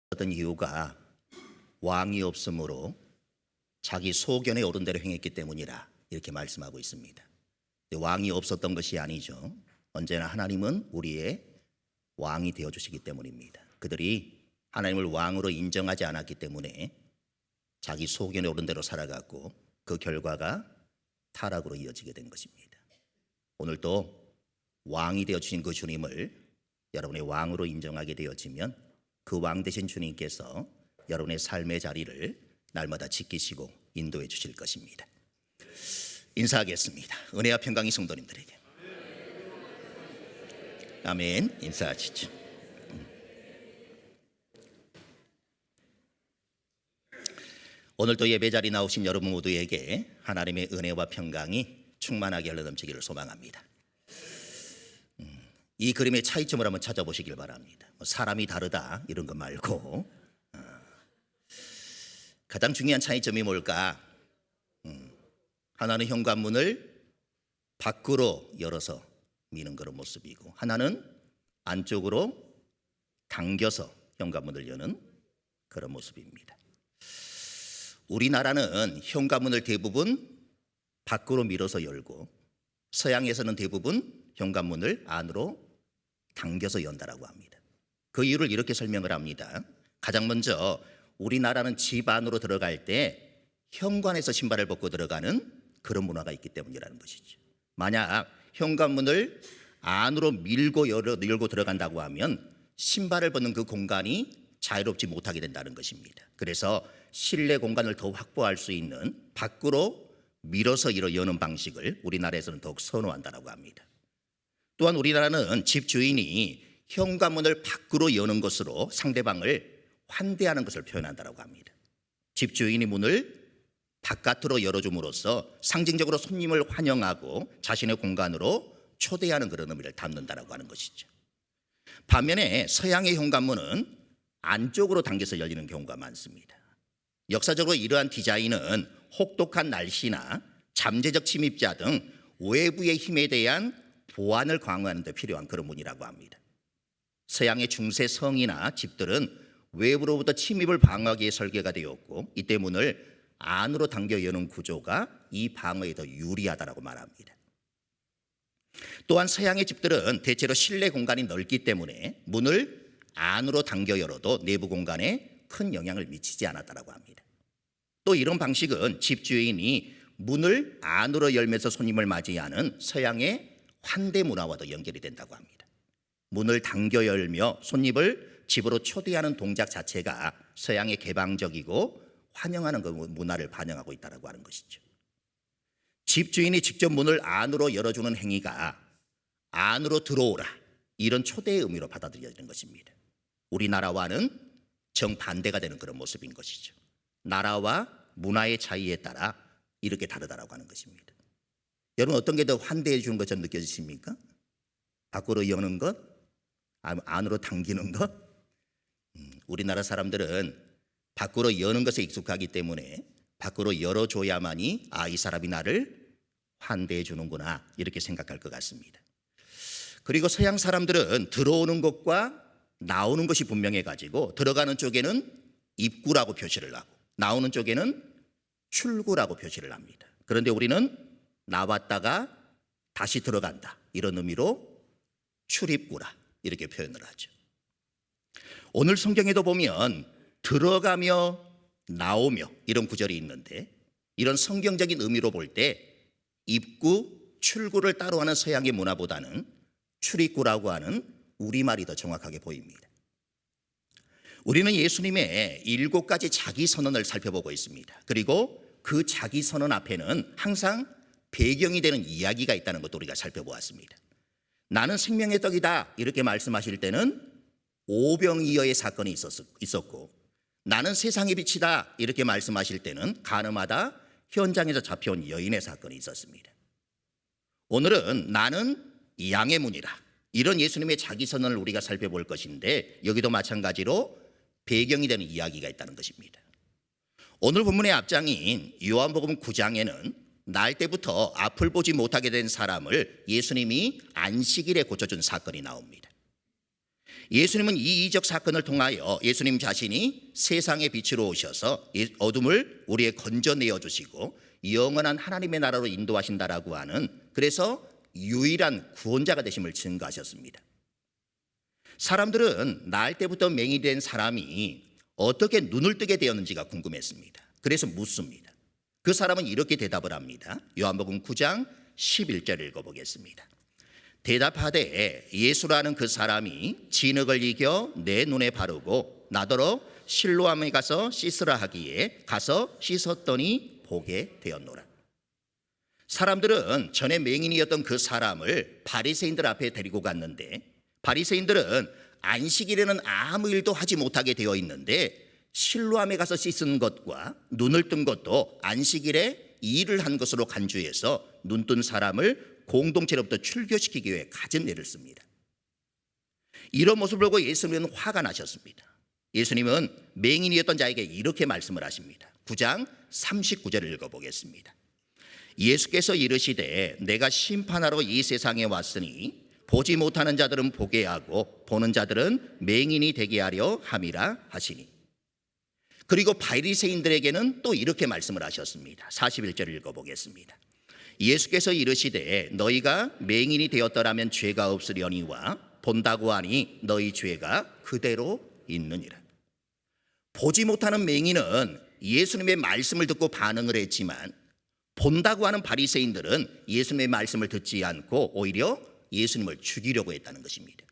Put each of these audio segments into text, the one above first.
어떤 이유가 왕이 없으므로 자기 소견에 오른 대로 행했기 때문이라 이렇게 말씀하고 있습니다. 왕이 없었던 것이 아니죠. 언제나 하나님은 우리의 왕이 되어주시기 때문입니다. 그들이 하나님을 왕으로 인정하지 않았기 때문에 자기 소견에 오른 대로 살아갔고 그 결과가 타락으로 이어지게 된 것입니다. 오늘도 왕이 되어주신 그 주님을 여러분의 왕으로 인정하게 되어지면 그 왕 되신 주님께서 여러분의 삶의 자리를 날마다 지키시고 인도해 주실 것입니다. 인사하겠습니다. 은혜와 평강이 성도님들에게. 아멘. 인사하시죠. 오늘도 예배자리 나오신 여러분 모두에게 하나님의 은혜와 평강이 충만하게 흘러넘치기를 소망합니다. 이 그림의 차이점을 한번 찾아보시길 바랍니다. 사람이 다르다 이런 거 말고 가장 중요한 차이점이 뭘까? 하나는 현관문을 밖으로 열어서 미는 그런 모습이고 하나는 안쪽으로 당겨서 현관문을 여는 그런 모습입니다. 우리나라는 현관문을 대부분 밖으로 밀어서 열고 서양에서는 대부분 현관문을 안으로 당겨서 연다라고 합니다. 그 이유를 이렇게 설명을 합니다. 가장 먼저 우리나라는 집 안으로 들어갈 때 현관에서 신발을 벗고 들어가는 그런 문화가 있기 때문이라는 것이죠. 만약 현관문을 안으로 밀고 열고 들어간다고 하면 신발을 벗는 그 공간이 자유롭지 못하게 된다는 것입니다. 그래서 실내 공간을 더 확보할 수 있는 밖으로 밀어서 여는 방식을 우리나라에서는 더욱 선호한다고 합니다. 또한 우리나라는 집 주인이 현관문을 밖으로 여는 것으로 상대방을 환대하는 것을 표현한다고 합니다. 집 주인이 문을 바깥으로 열어줌으로써 상징적으로 손님을 환영하고 자신의 공간으로 초대하는 그런 의미를 담는다고 하는 것이죠. 반면에 서양의 현관문은 안쪽으로 당겨서 열리는 경우가 많습니다. 역사적으로 이러한 디자인은 혹독한 날씨나 잠재적 침입자 등 외부의 힘에 대한 보안을 강화하는 데 필요한 그런 문이라고 합니다. 서양의 중세 성이나 집들은 외부로부터 침입을 방어하기 위해 설계가 되었고 이때 문을 안으로 당겨 여는 구조가 이 방어에 더 유리하다고 말합니다. 또한 서양의 집들은 대체로 실내 공간이 넓기 때문에 문을 안으로 당겨 열어도 내부 공간에 큰 영향을 미치지 않았다고 합니다. 또 이런 방식은 집주인이 문을 안으로 열면서 손님을 맞이하는 서양의 환대 문화와도 연결이 된다고 합니다. 문을 당겨 열며 손님을 집으로 초대하는 동작 자체가 서양의 개방적이고 환영하는 그 문화를 반영하고 있다고 하는 것이죠. 집주인이 직접 문을 안으로 열어주는 행위가 안으로 들어오라 이런 초대의 의미로 받아들여지는 것입니다. 우리나라와는 정반대가 되는 그런 모습인 것이죠. 나라와 문화의 차이에 따라 이렇게 다르다고 하는 것입니다. 여러분 어떤 게 더 환대해 주는 것처럼 느껴지십니까? 밖으로 여는 것? 안으로 당기는 것? 우리나라 사람들은 밖으로 여는 것에 익숙하기 때문에 밖으로 열어줘야만이 이 사람이 나를 환대해 주는구나 이렇게 생각할 것 같습니다. 그리고 서양 사람들은 들어오는 것과 나오는 것이 분명해가지고 들어가는 쪽에는 입구라고 표시를 하고 나오는 쪽에는 출구라고 표시를 합니다. 그런데 우리는 나왔다가 다시 들어간다 이런 의미로 출입구라 이렇게 표현을 하죠. 오늘 성경에도 보면 들어가며 나오며 이런 구절이 있는데 이런 성경적인 의미로 볼 때 입구, 출구를 따로 하는 서양의 문화보다는 출입구라고 하는 우리말이 더 정확하게 보입니다. 우리는 예수님의 7가지 자기 선언을 살펴보고 있습니다. 그리고 그 자기 선언 앞에는 항상 배경이 되는 이야기가 있다는 것도 우리가 살펴보았습니다. 나는 생명의 떡이다 이렇게 말씀하실 때는 오병이어의 사건이 있었고 나는 세상의 빛이다 이렇게 말씀하실 때는 가늠하다 현장에서 잡혀온 여인의 사건이 있었습니다. 오늘은 나는 양의 문이라 이런 예수님의 자기 선언을 우리가 살펴볼 것인데 여기도 마찬가지로 배경이 되는 이야기가 있다는 것입니다. 오늘 본문의 앞장인 요한복음 9장에는 날 때부터 앞을 보지 못하게 된 사람을 예수님이 안식일에 고쳐준 사건이 나옵니다. 예수님은 이 이적 사건을 통하여 예수님 자신이 세상의 빛으로 오셔서 어둠을 우리의 건져내어 주시고 영원한 하나님의 나라로 인도하신다라고 하는, 그래서 유일한 구원자가 되심을 증거하셨습니다. 사람들은 날 때부터 맹인이 된 사람이 어떻게 눈을 뜨게 되었는지가 궁금했습니다. 그래서 묻습니다. 그 사람은 이렇게 대답을 합니다. 요한복음 9장 11절을 읽어보겠습니다. 대답하되 예수라는 그 사람이 진흙을 이겨 내 눈에 바르고 나더러 실로암에 가서 씻으라 하기에 가서 씻었더니 보게 되었노라. 사람들은 전에 맹인이었던 그 사람을 바리새인들 앞에 데리고 갔는데, 바리새인들은 안식일에는 아무 일도 하지 못하게 되어 있는데 실로암에 가서 씻은 것과 눈을 뜬 것도 안식일에 일을 한 것으로 간주해서 눈뜬 사람을 공동체로부터 출교시키기 위해 가진 애를 씁니다. 이런 모습을 보고 예수님은 화가 나셨습니다. 예수님은 맹인이었던 자에게 이렇게 말씀을 하십니다. 9장 39절을 읽어보겠습니다. 예수께서 이르시되 내가 심판하러 이 세상에 왔으니 보지 못하는 자들은 보게 하고 보는 자들은 맹인이 되게 하려 함이라 하시니. 그리고 바리새인들에게는 또 이렇게 말씀을 하셨습니다. 41절을 읽어보겠습니다. 예수께서 이르시되 너희가 맹인이 되었더라면 죄가 없으려니와 본다고 하니 너희 죄가 그대로 있느니라. 보지 못하는 맹인은 예수님의 말씀을 듣고 반응을 했지만 본다고 하는 바리새인들은 예수님의 말씀을 듣지 않고 오히려 예수님을 죽이려고 했다는 것입니다.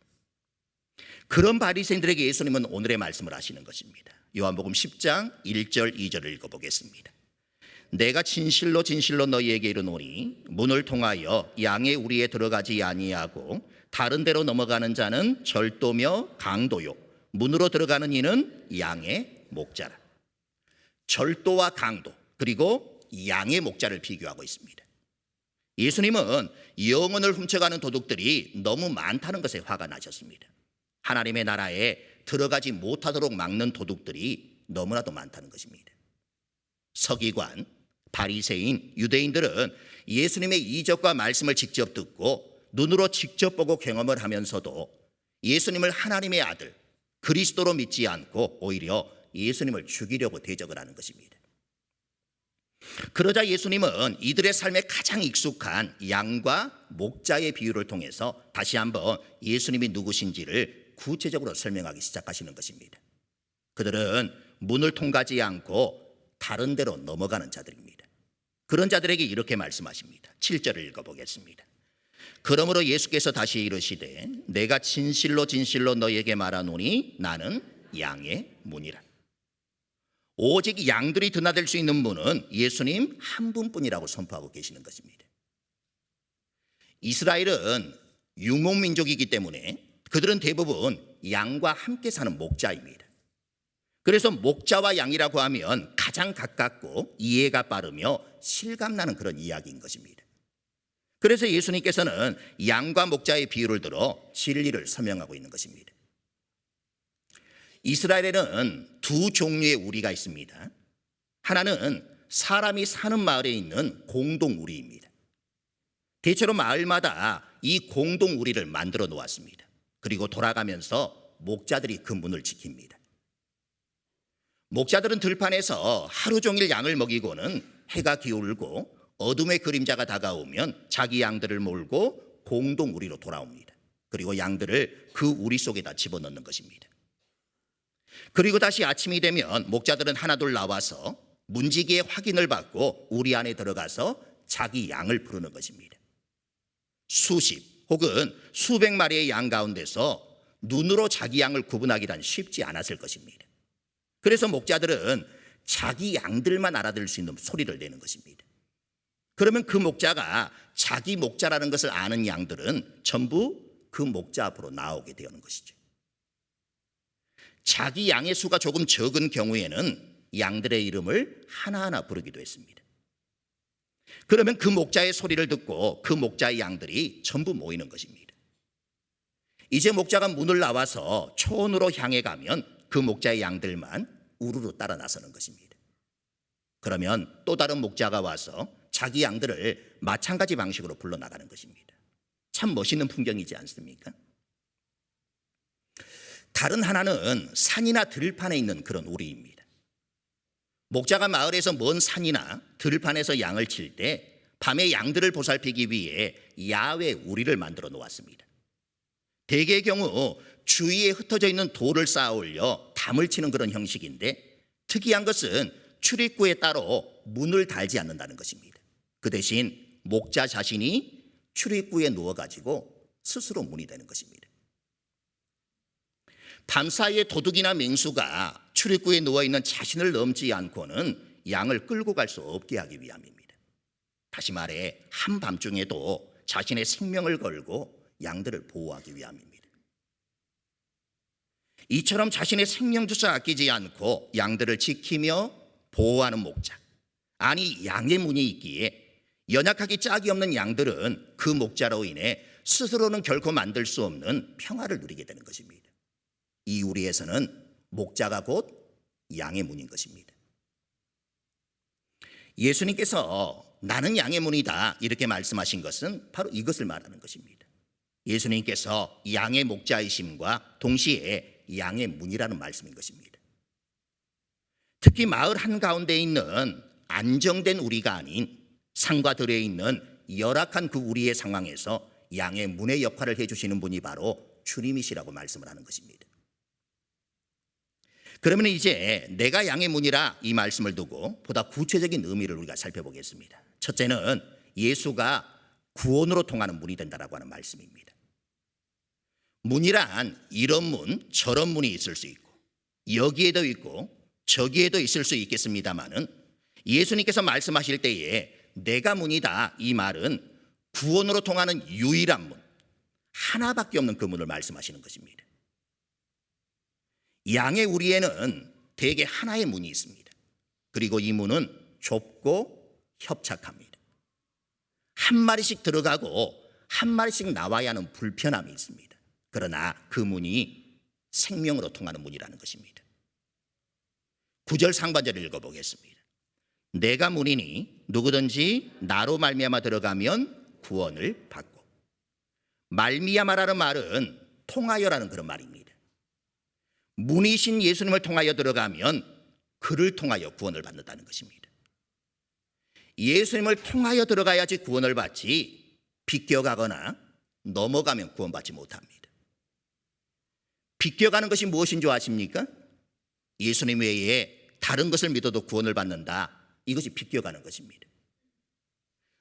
그런 바리새인들에게 예수님은 오늘의 말씀을 하시는 것입니다. 요한복음 10장 1절 2절을 읽어보겠습니다. 내가 진실로 진실로 너희에게 이르노니 문을 통하여 양의 우리에 들어가지 아니하고 다른 데로 넘어가는 자는 절도며 강도요 문으로 들어가는 이는 양의 목자라. 절도와 강도 그리고 양의 목자를 비교하고 있습니다. 예수님은 영혼을 훔쳐가는 도둑들이 너무 많다는 것에 화가 나셨습니다. 하나님의 나라에 들어가지 못하도록 막는 도둑들이 너무나도 많다는 것입니다. 서기관, 바리새인, 유대인들은 예수님의 이적과 말씀을 직접 듣고 눈으로 직접 보고 경험을 하면서도 예수님을 하나님의 아들 그리스도로 믿지 않고 오히려 예수님을 죽이려고 대적을 하는 것입니다. 그러자 예수님은 이들의 삶에 가장 익숙한 양과 목자의 비유를 통해서 다시 한번 예수님이 누구신지를 구체적으로 설명하기 시작하시는 것입니다. 그들은 문을 통과하지 않고 다른 데로 넘어가는 자들입니다. 그런 자들에게 이렇게 말씀하십니다. 7절을 읽어보겠습니다. 그러므로 예수께서 다시 이르시되 내가 진실로 진실로 너희에게 말하노니 나는 양의 문이라. 오직 양들이 드나들 수 있는 문은 예수님 한 분뿐이라고 선포하고 계시는 것입니다. 이스라엘은 유목민족이기 때문에 그들은 대부분 양과 함께 사는 목자입니다. 그래서 목자와 양이라고 하면 가장 가깝고 이해가 빠르며 실감나는 그런 이야기인 것입니다. 그래서 예수님께서는 양과 목자의 비유를 들어 진리를 설명하고 있는 것입니다. 이스라엘에는 두 종류의 우리가 있습니다. 하나는 사람이 사는 마을에 있는 공동 우리입니다. 대체로 마을마다 이 공동 우리를 만들어 놓았습니다. 그리고 돌아가면서 목자들이 그 문을 지킵니다. 목자들은 들판에서 하루 종일 양을 먹이고는 해가 기울고 어둠의 그림자가 다가오면 자기 양들을 몰고 공동 우리로 돌아옵니다. 그리고 양들을 그 우리 속에다 집어넣는 것입니다. 그리고 다시 아침이 되면 목자들은 하나둘 나와서 문지기의 확인을 받고 우리 안에 들어가서 자기 양을 부르는 것입니다. 수십 혹은 수백 마리의 양 가운데서 눈으로 자기 양을 구분하기란 쉽지 않았을 것입니다. 그래서 목자들은 자기 양들만 알아들을 수 있는 소리를 내는 것입니다. 그러면 그 목자가 자기 목자라는 것을 아는 양들은 전부 그 목자 앞으로 나오게 되는 것이죠. 자기 양의 수가 조금 적은 경우에는 양들의 이름을 하나하나 부르기도 했습니다. 그러면 그 목자의 소리를 듣고 그 목자의 양들이 전부 모이는 것입니다. 이제 목자가 문을 나와서 초원으로 향해 가면 그 목자의 양들만 우르르 따라 나서는 것입니다. 그러면 또 다른 목자가 와서 자기 양들을 마찬가지 방식으로 불러나가는 것입니다. 참 멋있는 풍경이지 않습니까? 다른 하나는 산이나 들판에 있는 그런 우리입니다. 목자가 마을에서 먼 산이나 들판에서 양을 칠 때 밤에 양들을 보살피기 위해 야외 우리를 만들어 놓았습니다. 대개의 경우 주위에 흩어져 있는 돌을 쌓아 올려 담을 치는 그런 형식인데, 특이한 것은 출입구에 따로 문을 달지 않는다는 것입니다. 그 대신 목자 자신이 출입구에 누워가지고 스스로 문이 되는 것입니다. 밤사이에 도둑이나 맹수가 출입구에 누워있는 자신을 넘지 않고는 양을 끌고 갈 수 없게 하기 위함입니다. 다시 말해 한밤중에도 자신의 생명을 걸고 양들을 보호하기 위함입니다. 이처럼 자신의 생명조차 아끼지 않고 양들을 지키며 보호하는 목자, 아니 양의 문이 있기에 연약하기 짝이 없는 양들은 그 목자로 인해 스스로는 결코 만들 수 없는 평화를 누리게 되는 것입니다. 이 우리에서는 목자가 곧 양의 문인 것입니다. 예수님께서 나는 양의 문이다 이렇게 말씀하신 것은 바로 이것을 말하는 것입니다. 예수님께서 양의 목자이심과 동시에 양의 문이라는 말씀인 것입니다. 특히 마을 한가운데 있는 안정된 우리가 아닌 산과 들에 있는 열악한 그 우리의 상황에서 양의 문의 역할을 해주시는 분이 바로 주님이시라고 말씀을 하는 것입니다. 그러면 이제 내가 양의 문이라 이 말씀을 두고 보다 구체적인 의미를 우리가 살펴보겠습니다. 첫째는 예수가 구원으로 통하는 문이 된다라고 하는 말씀입니다. 문이란 이런 문 저런 문이 있을 수 있고 여기에도 있고 저기에도 있을 수 있겠습니다마는, 예수님께서 말씀하실 때에 내가 문이다 이 말은 구원으로 통하는 유일한 문, 하나밖에 없는 그 문을 말씀하시는 것입니다. 양의 우리에는 대개 하나의 문이 있습니다. 그리고 이 문은 좁고 협착합니다. 한 마리씩 들어가고 한 마리씩 나와야 하는 불편함이 있습니다. 그러나 그 문이 생명으로 통하는 문이라는 것입니다. 9절 상반절을 읽어보겠습니다. 내가 문이니 누구든지 나로 말미암아 들어가면 구원을 받고, 말미암아라는 말은 통하여라는 그런 말입니다. 문이신 예수님을 통하여 들어가면 그를 통하여 구원을 받는다는 것입니다. 예수님을 통하여 들어가야지 구원을 받지 비껴가거나 넘어가면 구원받지 못합니다. 비껴가는 것이 무엇인 줄 아십니까? 예수님 외에 다른 것을 믿어도 구원을 받는다, 이것이 비껴가는 것입니다.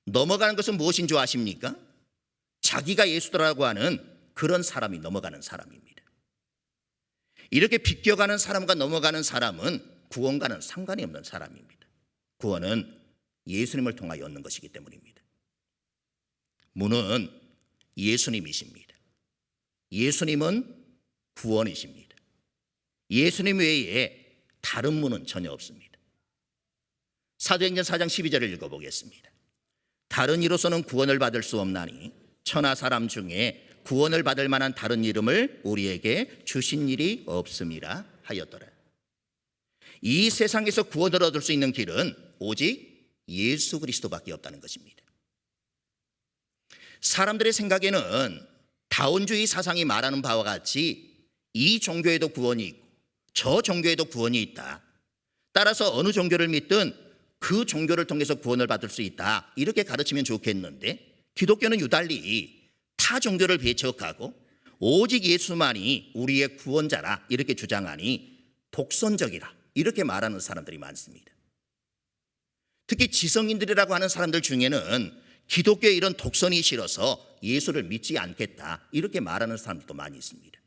넘어가는 것은 무엇인 줄 아십니까? 자기가 예수라고 하는 그런 사람이 넘어가는 사람입니다. 이렇게 비껴가는 사람과 넘어가는 사람은 구원과는 상관이 없는 사람입니다. 구원은 예수님을 통하여 얻는 것이기 때문입니다. 문은 예수님이십니다. 예수님은 구원이십니다. 예수님 외에 다른 문은 전혀 없습니다. 사도행전 4장 12절을 읽어보겠습니다. 다른 이로서는 구원을 받을 수 없나니 천하 사람 중에 구원을 받을 만한 다른 이름을 우리에게 주신 일이 없음이라 하였더라. 이 세상에서 구원을 얻을 수 있는 길은 오직 예수 그리스도밖에 없다는 것입니다. 사람들의 생각에는 다원주의 사상이 말하는 바와 같이 이 종교에도 구원이 있고 저 종교에도 구원이 있다, 따라서 어느 종교를 믿든 그 종교를 통해서 구원을 받을 수 있다, 이렇게 가르치면 좋겠는데, 기독교는 유달리 타 종교를 배척하고 오직 예수만이 우리의 구원자라 이렇게 주장하니 독선적이라 이렇게 말하는 사람들이 많습니다. 특히 지성인들이라고 하는 사람들 중에는 기독교의 이런 독선이 싫어서 예수를 믿지 않겠다 이렇게 말하는 사람들도 많이 있습니다.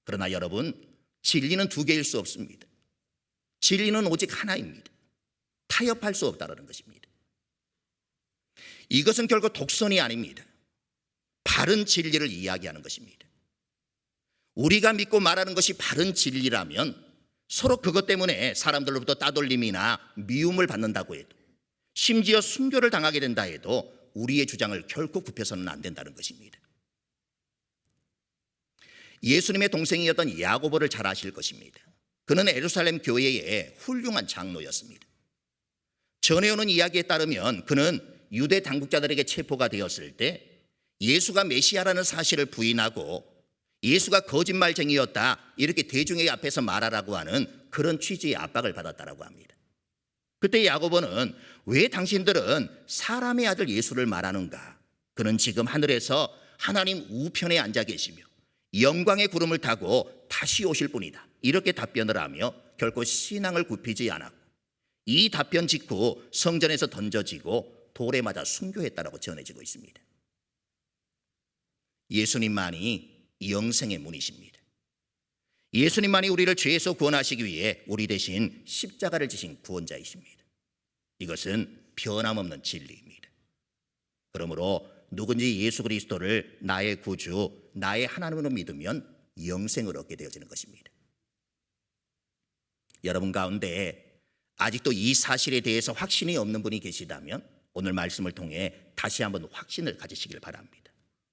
그러나 여러분, 진리는 두 개일 수 없습니다. 진리는 오직 하나입니다. 타협할 수 없다는 것입니다. 이것은 결코 독선이 아닙니다. 바른 진리를 이야기하는 것입니다. 우리가 믿고 말하는 것이 바른 진리라면 서로 그것 때문에 사람들로부터 따돌림이나 미움을 받는다고 해도, 심지어 순교를 당하게 된다 해도 우리의 주장을 결코 굽혀서는 안 된다는 것입니다. 예수님의 동생이었던 야고보를 잘 아실 것입니다. 그는 예루살렘 교회의 훌륭한 장로였습니다. 전해오는 이야기에 따르면 그는 유대 당국자들에게 체포가 되었을 때 예수가 메시아라는 사실을 부인하고 예수가 거짓말쟁이였다 이렇게 대중의 앞에서 말하라고 하는 그런 취지의 압박을 받았다라고 합니다. 그때 야고보는 왜 당신들은 사람의 아들 예수를 말하는가? 그는 지금 하늘에서 하나님 우편에 앉아 계시며 영광의 구름을 타고 다시 오실 뿐이다. 이렇게 답변을 하며 결코 신앙을 굽히지 않았고 이 답변 직후 성전에서 던져지고 돌에 맞아 순교했다라고 전해지고 있습니다. 예수님만이 영생의 문이십니다. 예수님만이 우리를 죄에서 구원하시기 위해 우리 대신 십자가를 지신 구원자이십니다. 이것은 변함없는 진리입니다. 그러므로 누군지 예수 그리스도를 나의 구주, 나의 하나님으로 믿으면 영생을 얻게 되어지는 것입니다. 여러분 가운데 아직도 이 사실에 대해서 확신이 없는 분이 계시다면 오늘 말씀을 통해 다시 한번 확신을 가지시길 바랍니다.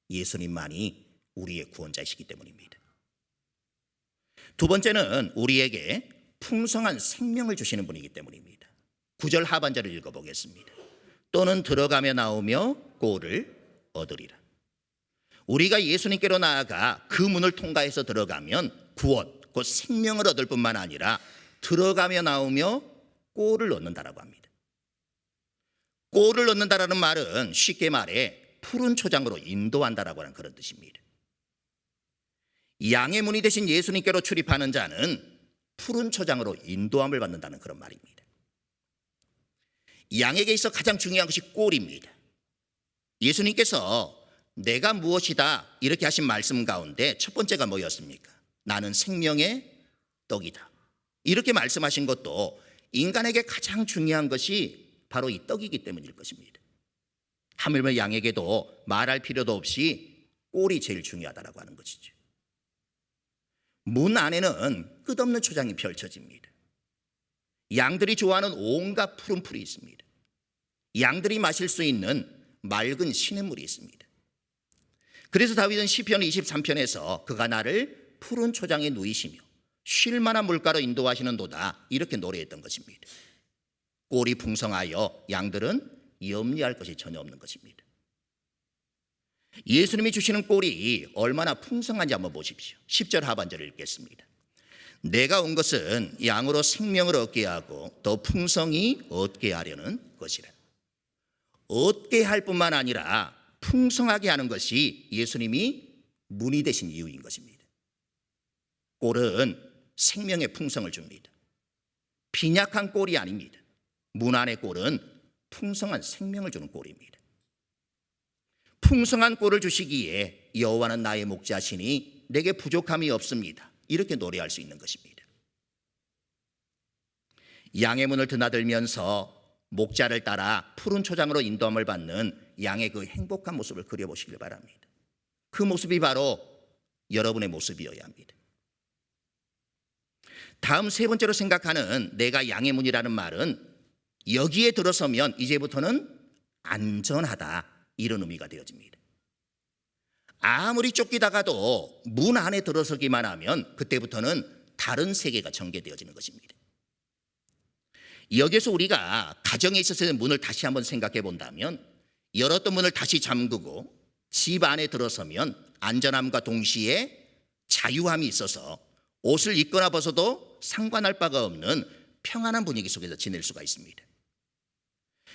예수님만이 우리의 구원자이시기 때문입니다. 두 번째는 우리에게 풍성한 생명을 주시는 분이기 때문입니다. 9절 하반절을 읽어보겠습니다. 또는 들어가며 나오며 꼴을 얻으리라. 우리가 예수님께로 나아가 그 문을 통과해서 들어가면 구원, 곧 생명을 얻을 뿐만 아니라 들어가며 나오며 꼴을 얻는다라고 합니다. 꼴을 얻는다라는 말은 쉽게 말해 푸른 초장으로 인도한다라고 하는 그런 뜻입니다. 양의 문이 되신 예수님께로 출입하는 자는 푸른 초장으로 인도함을 받는다는 그런 말입니다. 양에게 있어 가장 중요한 것이 꼴입니다. 예수님께서 내가 무엇이다 이렇게 하신 말씀 가운데 첫 번째가 뭐였습니까? 나는 생명의 떡이다. 이렇게 말씀하신 것도 인간에게 가장 중요한 것이 바로 이 떡이기 때문일 것입니다. 하물며 양에게도 말할 필요도 없이 꼴이 제일 중요하다라고 하는 것이죠. 문 안에는 끝없는 초장이 펼쳐집니다. 양들이 좋아하는 온갖 푸른 풀이 있습니다. 양들이 마실 수 있는 맑은 시냇물이 있습니다. 그래서 다윗은 시편 23편에서 그가 나를 푸른 초장에 누이시며 쉴 만한 물가로 인도하시는도다 이렇게 노래했던 것입니다. 꼴이 풍성하여 양들은 염려할 것이 전혀 없는 것입니다. 예수님이 주시는 꼴이 얼마나 풍성한지 한번 보십시오. 10절 하반절을 읽겠습니다. 내가 온 것은 양으로 생명을 얻게 하고 더 풍성히 얻게 하려는 것이라. 얻게 할 뿐만 아니라 풍성하게 하는 것이 예수님이 문이 되신 이유인 것입니다. 꼴은 생명의 풍성을 줍니다. 빈약한 꼴이 아닙니다. 문 안의 꼴은 풍성한 생명을 주는 꼴입니다. 풍성한 꼴을 주시기에 여호와는 나의 목자시니 내게 부족함이 없습니다. 이렇게 노래할 수 있는 것입니다. 양의 문을 드나들면서 목자를 따라 푸른 초장으로 인도함을 받는 양의 그 행복한 모습을 그려보시길 바랍니다. 그 모습이 바로 여러분의 모습이어야 합니다. 다음 세 번째로 생각하는 내가 양의 문이라는 말은 여기에 들어서면 이제부터는 안전하다 이런 의미가 되어집니다. 아무리 쫓기다가도 문 안에 들어서기만 하면 그때부터는 다른 세계가 전개되어지는 것입니다. 여기서 우리가 가정에 있어서의 문을 다시 한번 생각해 본다면 열었던 문을 다시 잠그고 집 안에 들어서면 안전함과 동시에 자유함이 있어서 옷을 입거나 벗어도 상관할 바가 없는 평안한 분위기 속에서 지낼 수가 있습니다.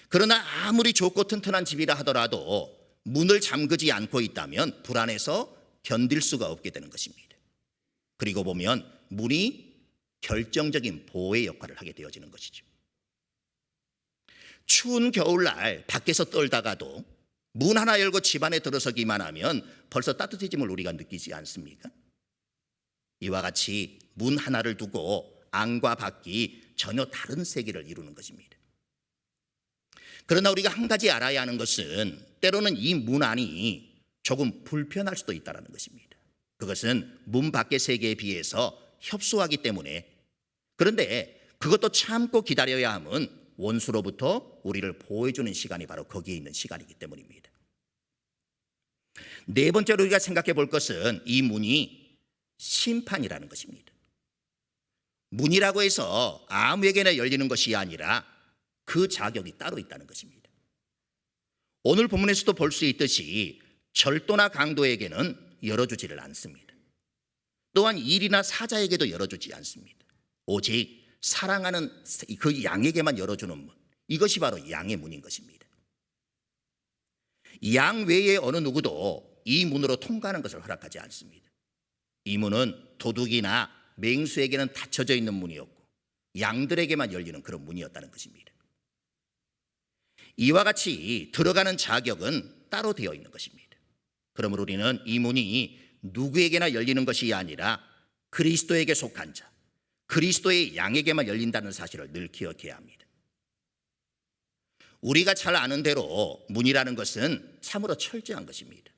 그러나 아무리 좋고 튼튼한 집이라 하더라도 문을 잠그지 않고 있다면 불안해서 견딜 수가 없게 되는 것입니다. 그리고 보면 문이 결정적인 보호의 역할을 하게 되어지는 것이죠. 추운 겨울날 밖에서 떨다가도 문 하나 열고 집 안에 들어서기만 하면 벌써 따뜻해짐을 우리가 느끼지 않습니까? 이와 같이 문 하나를 두고 안과 밖이 전혀 다른 세계를 이루는 것입니다. 그러나 우리가 한 가지 알아야 하는 것은 때로는 이 문 안이 조금 불편할 수도 있다는 것입니다. 그것은 문 밖의 세계에 비해서 협소하기 때문에, 그런데 그것도 참고 기다려야 함은 원수로부터 우리를 보호해주는 시간이 바로 거기에 있는 시간이기 때문입니다. 네 번째로 우리가 생각해 볼 것은 이 문이 심판이라는 것입니다. 문이라고 해서 아무에게나 열리는 것이 아니라 그 자격이 따로 있다는 것입니다. 오늘 본문에서도 볼 수 있듯이 절도나 강도에게는 열어주지를 않습니다. 또한 일이나 사자에게도 열어주지 않습니다. 오직 사랑하는 그 양에게만 열어주는 문, 이것이 바로 양의 문인 것입니다. 양 외에 어느 누구도 이 문으로 통과하는 것을 허락하지 않습니다. 이 문은 도둑이나 맹수에게는 닫혀져 있는 문이었고 양들에게만 열리는 그런 문이었다는 것입니다. 이와 같이 들어가는 자격은 따로 되어 있는 것입니다. 그러므로 우리는 이 문이 누구에게나 열리는 것이 아니라 그리스도에게 속한 자, 그리스도의 양에게만 열린다는 사실을 늘 기억해야 합니다. 우리가 잘 아는 대로 문이라는 것은 참으로 철저한 것입니다.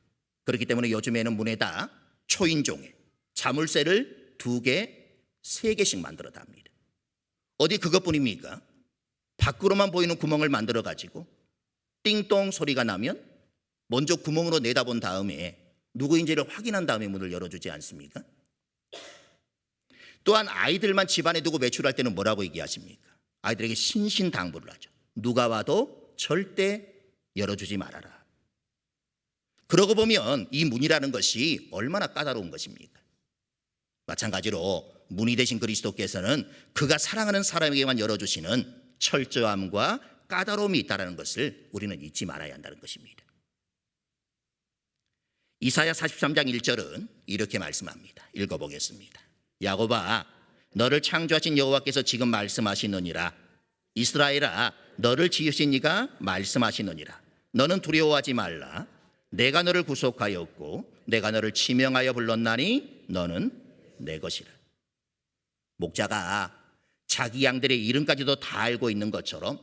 그렇기 때문에 요즘에는 문에다 초인종에 자물쇠를 2개, 3개씩 만들어 답니다. 어디 그것뿐입니까? 밖으로만 보이는 구멍을 만들어 가지고 띵동 소리가 나면 먼저 구멍으로 내다본 다음에 누구인지를 확인한 다음에 문을 열어주지 않습니까? 또한 아이들만 집안에 두고 외출할 때는 뭐라고 얘기하십니까? 아이들에게 신신당부를 하죠. 누가 와도 절대 열어주지 말아라. 그러고 보면 이 문이라는 것이 얼마나 까다로운 것입니까? 마찬가지로 문이 되신 그리스도께서는 그가 사랑하는 사람에게만 열어주시는 철저함과 까다로움이 있다는 것을 우리는 잊지 말아야 한다는 것입니다. 이사야 43장 1절은 이렇게 말씀합니다. 읽어보겠습니다. 야곱아, 너를 창조하신 여호와께서 지금 말씀하시느니라. 이스라엘아, 너를 지으신 이가 말씀하시느니라. 너는 두려워하지 말라. 내가 너를 구속하였고 내가 너를 지명하여 불렀나니 너는 내 것이라. 목자가 자기 양들의 이름까지도 다 알고 있는 것처럼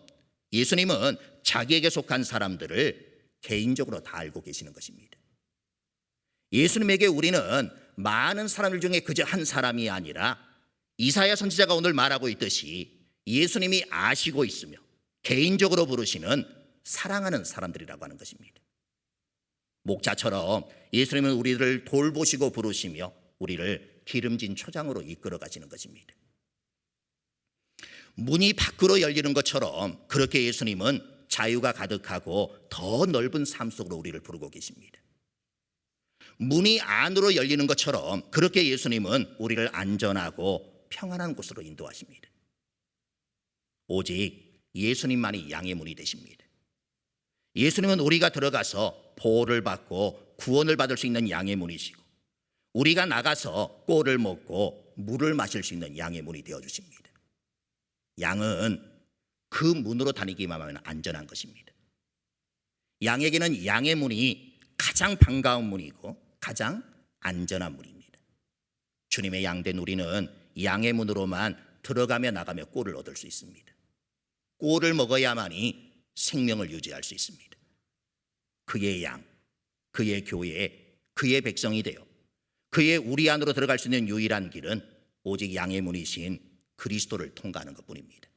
예수님은 자기에게 속한 사람들을 개인적으로 다 알고 계시는 것입니다. 예수님에게 우리는 많은 사람들 중에 그저 한 사람이 아니라 이사야 선지자가 오늘 말하고 있듯이 예수님이 아시고 있으며 개인적으로 부르시는 사랑하는 사람들이라고 하는 것입니다. 목자처럼 예수님은 우리를 돌보시고 부르시며 우리를 기름진 초장으로 이끌어 가시는 것입니다. 문이 밖으로 열리는 것처럼 그렇게 예수님은 자유가 가득하고 더 넓은 삶 속으로 우리를 부르고 계십니다. 문이 안으로 열리는 것처럼 그렇게 예수님은 우리를 안전하고 평안한 곳으로 인도하십니다. 오직 예수님만이 양의 문이 되십니다. 예수님은 우리가 들어가서 보호를 받고 구원을 받을 수 있는 양의 문이시고 우리가 나가서 꼴을 먹고 물을 마실 수 있는 양의 문이 되어주십니다. 양은 그 문으로 다니기만 하면 안전한 것입니다. 양에게는 양의 문이 가장 반가운 문이고 가장 안전한 문입니다. 주님의 양된 우리는 양의 문으로만 들어가며 나가며 꼴을 얻을 수 있습니다. 꼴을 먹어야만이 생명을 유지할 수 있습니다. 그의 양, 그의 교회, 그의 백성이 되어 그의 우리 안으로 들어갈 수 있는 유일한 길은 오직 양의 문이신 그리스도를 통과하는 것뿐입니다.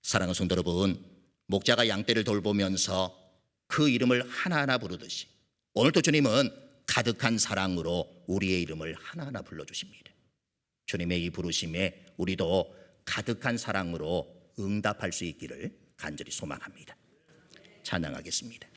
사랑하는 성도 여러분, 목자가 양떼를 돌보면서 그 이름을 하나하나 부르듯이 오늘도 주님은 가득한 사랑으로 우리의 이름을 하나하나 불러주십니다. 주님의 이 부르심에 우리도 가득한 사랑으로 응답할 수 있기를 간절히 소망합니다. 찬양하겠습니다.